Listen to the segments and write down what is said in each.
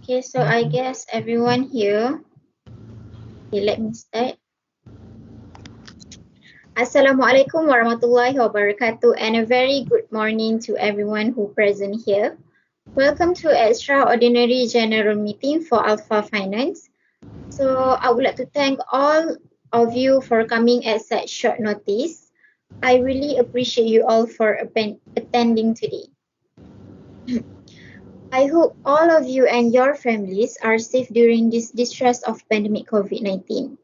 Okay, so I guess everyone here. Okay, let me start. Assalamualaikum warahmatullahi wabarakatuh and a very good morning to everyone who present here. Welcome to Extraordinary General Meeting for Alpha Finance. So I would like to thank all of you for coming at such short notice. I really appreciate you all for attending today. I hope all of you and your families are safe during this distress of pandemic COVID-19.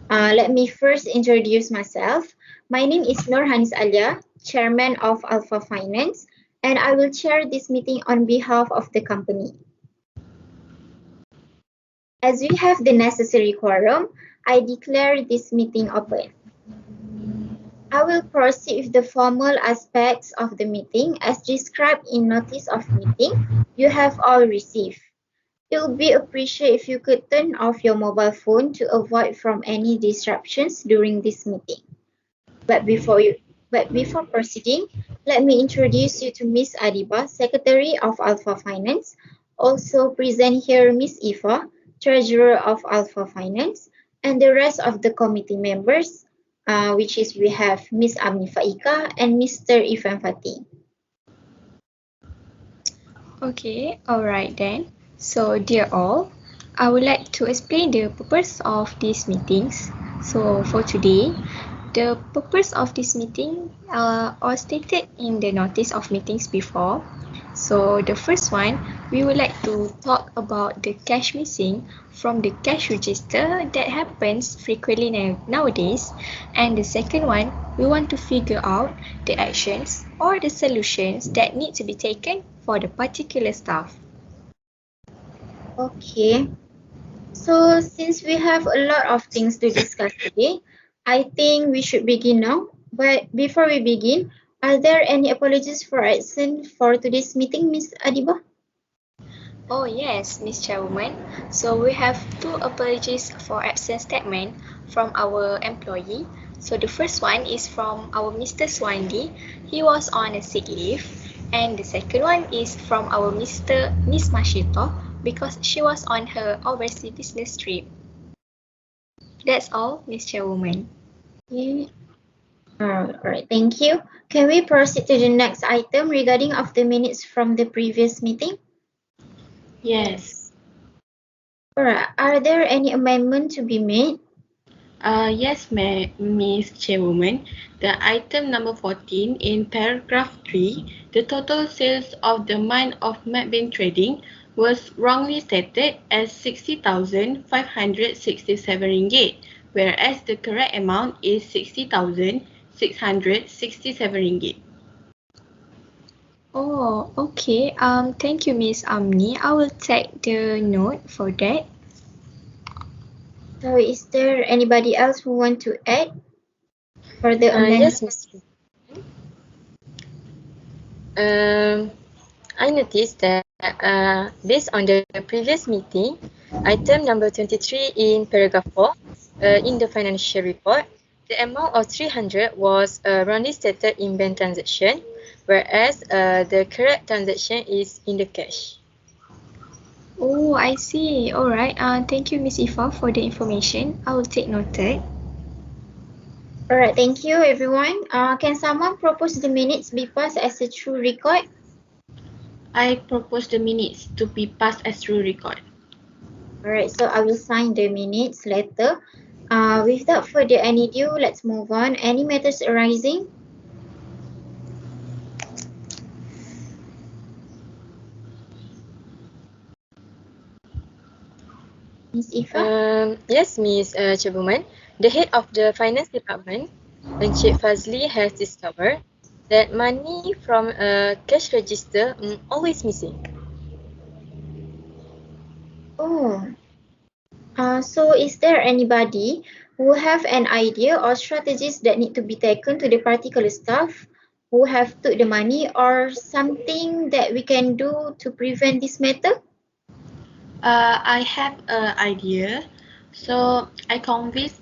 Let me first introduce myself. My name is Alia, Chairman of Alpha Finance, and I will chair this meeting on behalf of the company. As we have the necessary quorum, I declare this meeting open. I will proceed with the formal aspects of the meeting as described in Notice of Meeting you have all received. It would be appreciated if you could turn off your mobile phone to avoid from any disruptions during this meeting. But before proceeding, let me introduce you to Ms. Adibah, Secretary of Alpha Finance. Also present here Ms. Iffah, Treasurer of Alpha Finance, and the rest of the committee members, which is we have Ms. Amni Faiqah and Mr. Irfan Fathi. Okay, alright then. So, dear all, I would like to explain the purpose of these meetings. So, for today, the purpose of this meeting are all stated in the notice of meetings before. So, the first one, we would like to talk about the cash missing from the cash register that happens frequently nowadays. And the second one, we want to figure out the actions or the solutions that need to be taken for the particular staff. Okay, so since we have a lot of things to discuss today, I think we should begin now. But before we begin, are there any apologies for absence for today's meeting, Ms. Adibah? Oh yes, Ms. Chairwoman. So we have 2 apologies for absence statement from our employee. So the first one is from our Mr. Swandi. He was on a sick leave. And the second one is from our Miss Mashito because she was on her overseas business trip. That's all, Ms. Chairwoman. Okay. Alright, thank you. Can we proceed to the next item regarding of the minutes from the previous meeting? Yes. Alright, are there any amendment to be made? Yes, Miss Chairwoman. The item number 14 in paragraph 3, the total sales of the month of Binti trading was wrongly stated as 60,567 ringgit, whereas the correct amount is 60,667 ringgit. Oh, okay. Thank you, Miss Amni. I will take the note for that. So is there anybody else who want to add for the amendment? Yes, Miss. I noticed that based on the previous meeting, item number 23 in paragraph 4, in the financial report, the amount of 300 was wrongly stated in bank transaction, whereas the correct transaction is in the cash. Oh, I see. Alright. Thank you, Miss Iffah, for the information. I will take noted. Alright, thank you everyone. Can someone propose the minutes be passed as a true record? I propose the minutes to be passed as true record. Alright, so I will sign the minutes later. Without further ado, let's move on. Any matters arising? Ms. Iffah? Yes, Miss Chairwoman. The head of the finance department, Encik Fazli, has discovered that money from a cash register always missing. Oh. So is there anybody who have an idea or strategies that need to be taken to the particular staff who have took the money or something that we can do to prevent this matter? I have an idea. So I convinced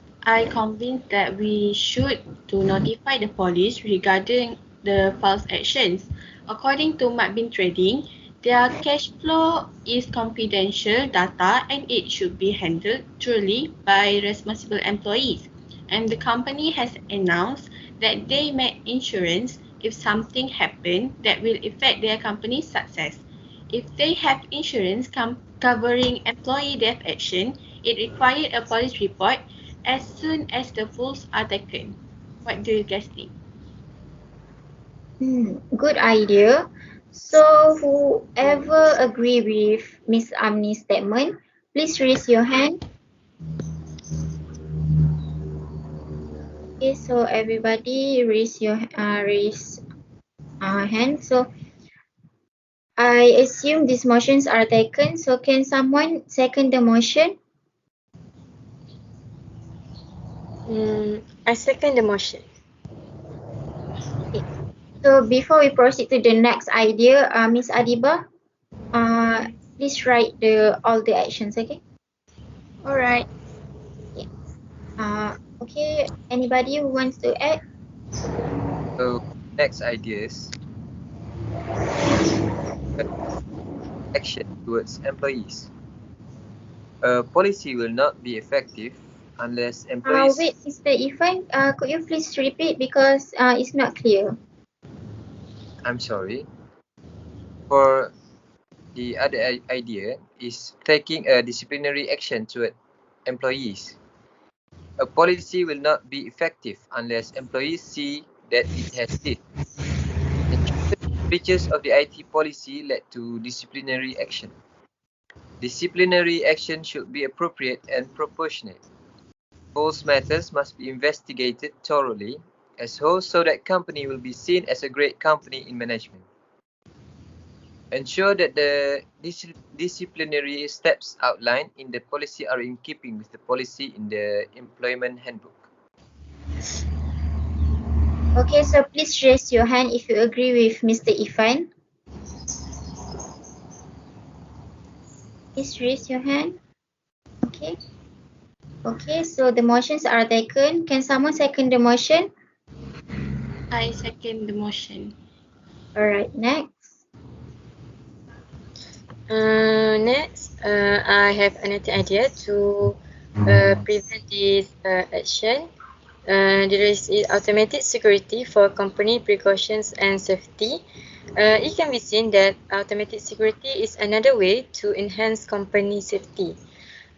that we should to notify the police regarding the false actions. According to Binti Trading, Their cash flow is confidential data and it should be handled truly by responsible employees. And the company has announced that they make insurance if something happens that will affect their company's success. If they have insurance covering employee death action, it required a police report as soon as the votes are taken. What do you guys think? Good idea. So whoever agree with Miss Amni's statement, please raise your hand. Okay, so everybody raise your hand. So I assume these motions are taken. So can someone second the motion? I second the motion. So before we proceed to the next idea, Miss Adibah, please write all the actions, okay? Alright. Okay, anybody who wants to add? So next ideas. Action towards employees. A policy will not be effective unless employees. Wait, Mr. Irfan, could you please repeat because it's not clear. I'm sorry. For the other idea is taking a disciplinary action toward employees. A policy will not be effective unless employees see that it has it. Breaches of the IT policy led to disciplinary action. Disciplinary action should be appropriate and proportionate. False matters must be investigated thoroughly as whole so that company will be seen as a great company in management. Ensure that the disciplinary steps outlined in the policy are in keeping with the policy in the employment handbook. Okay, so please raise your hand if you agree with Mr. Irfan. Please raise your hand. Okay. Okay, so the motions are taken. Can someone second the motion? I second the motion. Alright, next. Next, I have another idea to prevent this action. There is automatic security for company precautions and safety. It can be seen that automatic security is another way to enhance company safety.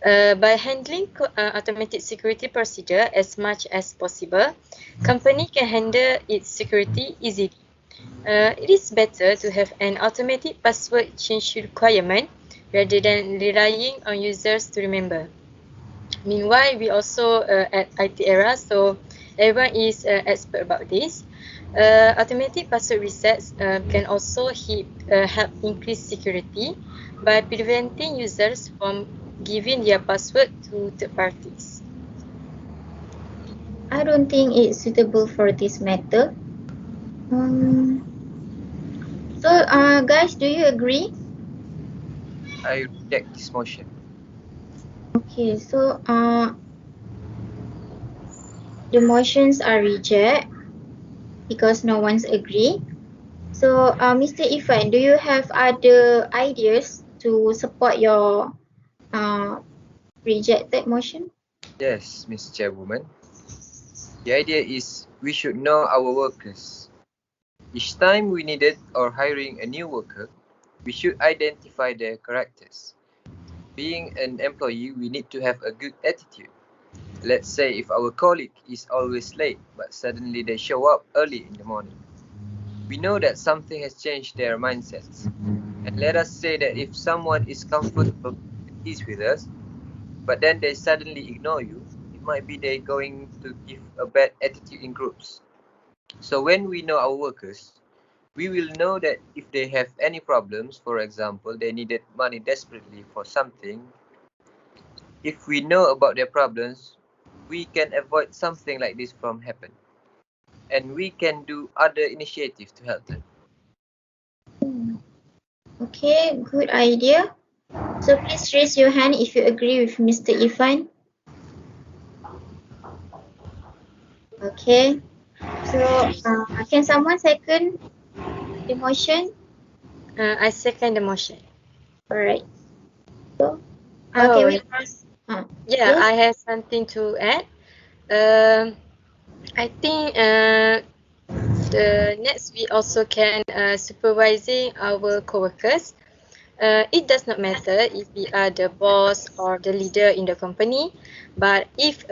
By handling automatic security procedure as much as possible, company can handle its security easily. It is better to have an automatic password change requirement rather than relying on users to remember. Meanwhile, we also at IT era, so everyone is expert about this. Automatic password resets can also help increase security by preventing users from giving their password to third parties. I don't think it's suitable for this matter. So, guys, do you agree? I reject this motion. Okay, so the motions are reject because no one's agree. So, Mr. Irfan, do you have other ideas to support your rejected motion? Yes, Ms. Chairwoman. The idea is we should know our workers. Each time we needed or hiring a new worker, we should identify their characters. Being an employee, we need to have a good attitude. Let's say if our colleague is always late, but suddenly they show up early in the morning. We know that something has changed their mindsets. And let us say that if someone is comfortable with us, but then they suddenly ignore you, it might be they're going to give a bad attitude in groups. So when we know our workers, we will know that if they have any problems, for example, they needed money desperately for something, if we know about their problems, we can avoid something like this from happening. And we can do other initiatives to help them. Okay, good idea. So please raise your hand if you agree with Mr. Irfan. Okay. So can someone second the motion? I second the motion. Alright. So, Oh, can we ask? Yeah, Yes. I have something to add. I think the next we also can supervising our coworkers. It does not matter if we are the boss or the leader in the company, but if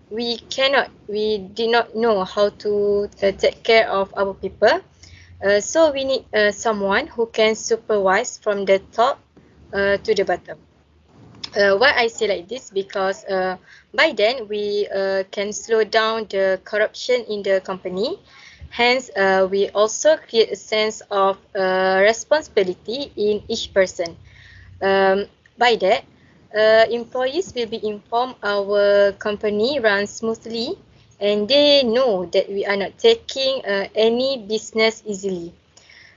we did not know how to take care of our people, so we need someone who can supervise from the top to the bottom. Why I say like this, because by then we can slow down the corruption in the company. Hence, we also create a sense of responsibility in each person. By that, employees will be informed our company runs smoothly, and they know that we are not taking any business easily.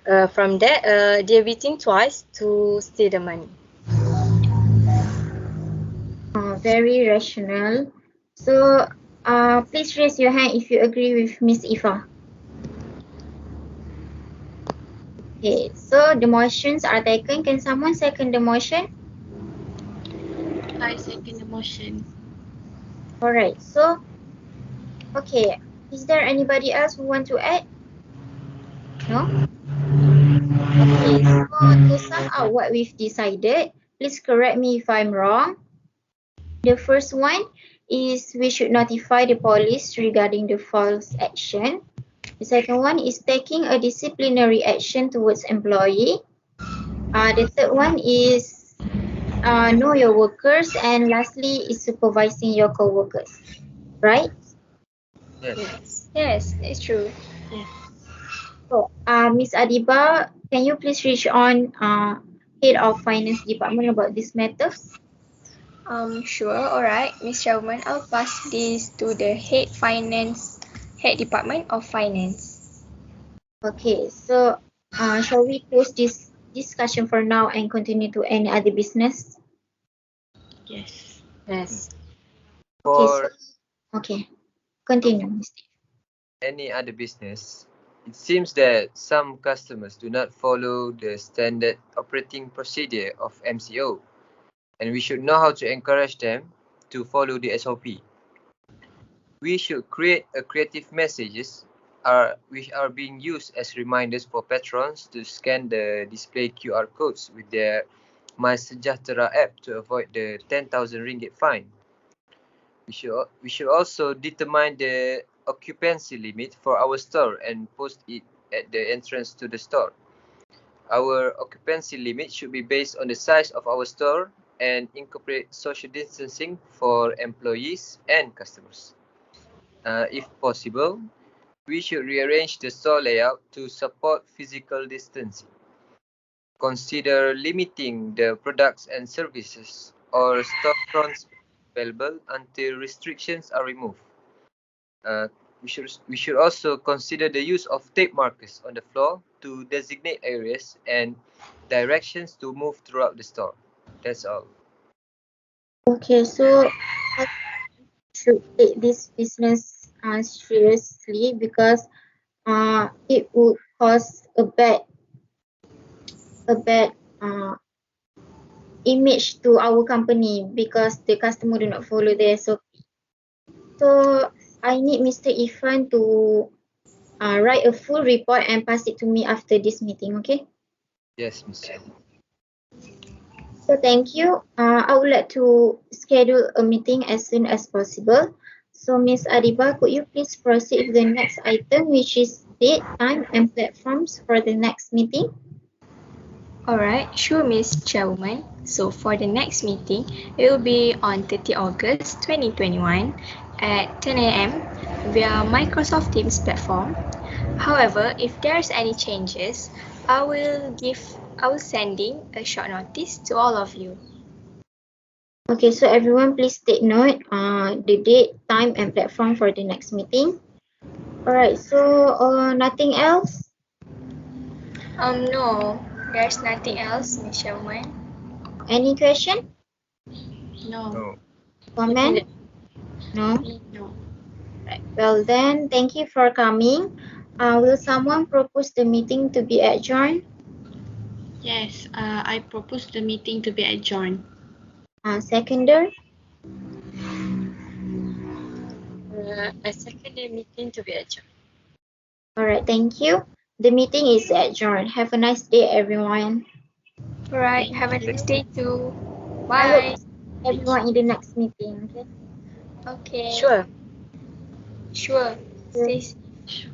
From that, they will think twice to steal the money. Very rational. So, please raise your hand if you agree with Miss Iffah. Okay, so the motions are taken. Can someone second the motion? I second the motion. Alright, so, okay. Is there anybody else who want to add? No? Okay, so to sum up what we've decided, please correct me if I'm wrong. The first one is we should notify the police regarding the false action. The second one is taking a disciplinary action towards employee. The third one is know your workers, and lastly is supervising your co-workers, right? Yes. Yes, it's true. So, Miss Adibah, can you please reach on head of finance department about this matter? Sure. Alright, Miss Chairwoman, I'll pass this to the head department of finance. Okay, so shall we close this discussion for now and continue to any other business? Yes. Yes. Okay, so, For okay, continue, Mr. any other business, it seems that some customers do not follow the standard operating procedure of MCO, and we should know how to encourage them to follow the SOP. We should create a creative messages which are being used as reminders for patrons to scan the display QR codes with their My Sejahtera app to avoid the 10,000 ringgit fine. We should also determine the occupancy limit for our store and post it at the entrance to the store. Our occupancy limit should be based on the size of our store and incorporate social distancing for employees and customers. If possible, we should rearrange the store layout to support physical distancing. Consider limiting the products and services or storefronts available until restrictions are removed. We should also consider the use of tape markers on the floor to designate areas and directions to move throughout the store. That's all. Okay, so I should take this business seriously because it would cause a bad image to our company because the customer do not follow the SOP. So I need Mr. Irfan to write a full report and pass it to me after this meeting, okay? Yes, Ms. Chair. So thank you. I would like to schedule a meeting as soon as possible. So Ms. Adibah, could you please proceed with the next item, which is date, time, and platforms for the next meeting? Alright, sure, Miss Chairwoman. So for the next meeting, it will be on 30 August 2021 at 10 a.m. via Microsoft Teams platform. However, if there's any changes, I will sending a short notice to all of you. Okay, so everyone please take note the date, time, and platform for the next meeting. Alright, so nothing else? No, there's nothing else, Miss Chairwoman. Any question? No. No. Comment? No? No. Right. Well then, thank you for coming. Will someone propose the meeting to be adjourned? Yes, I propose the meeting to be adjourned. Seconder? I second the meeting to be adjourned. Alright, thank you. The meeting is adjourned. Have a nice day, everyone. Alright, have a nice day too. I hope Bye. to see everyone in the next meeting. Okay. Okay. Sure. Sure. Stay safe. Sure.